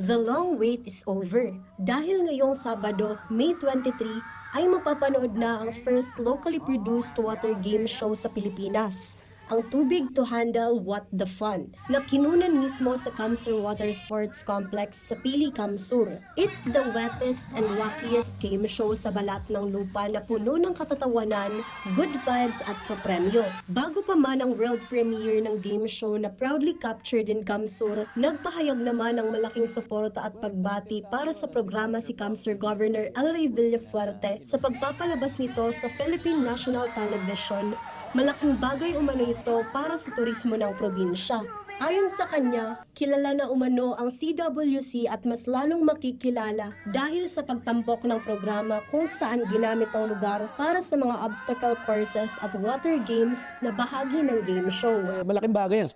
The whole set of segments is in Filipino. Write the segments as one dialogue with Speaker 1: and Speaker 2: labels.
Speaker 1: The long wait is over. Dahil ngayong Sabado, May 23, ay mapapanood na ang first locally produced water game show sa Pilipinas, ang Tubig to Handle What the Fun, na kinunan mismo sa Kamsur Water Sports Complex sa Pili, Kamsur. It's the wettest and wackiest game show sa balat ng lupa na puno ng katatawanan, good vibes at papremyo. Bago pa man ang world premiere ng game show na proudly captured in Kamsur, nagpahayag naman ng malaking suporta at pagbati para sa programa si Kamsur Governor Elray Villafuerte sa pagpapalabas nito sa Philippine National Television. Malaking bagay umano ito para sa turismo ng probinsya. Ayon sa kanya, kilala na umano ang CWC at mas lalong makikilala dahil sa pagtampok ng programa kung saan ginamit ang lugar para sa mga obstacle courses at water games na bahagi ng game show.
Speaker 2: Malaking bagay yan.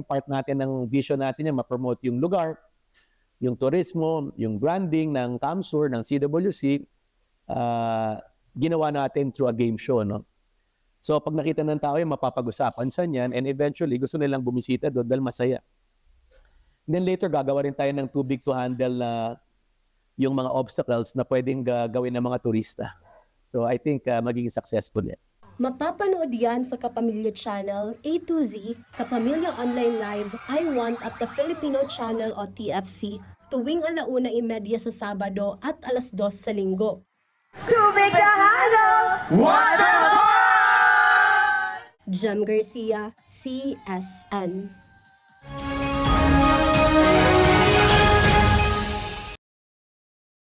Speaker 2: Part natin ng vision natin yan, ma-promote yung lugar, yung turismo, yung branding ng Kamsur, ng CWC, ginawa natin through a game show, no? So pag nakita ng tao yan, mapapag-usapan sa yan, and eventually gusto nilang bumisita doon dahil masaya. And then later gagawa rin tayo ng tubig to handle na yung mga obstacles na pwedeng gawin ng mga turista. So I think magiging successful yan.
Speaker 1: Mapapanood yan sa Kapamilya Channel, A to Z, Kapamilya Online Live, I Want at the Filipino Channel o TFC, tuwing 1:30 sa Sabado at 2:00 sa Linggo.
Speaker 3: Tubig na handle! Water Fun!
Speaker 1: Jem Garcia, CSN.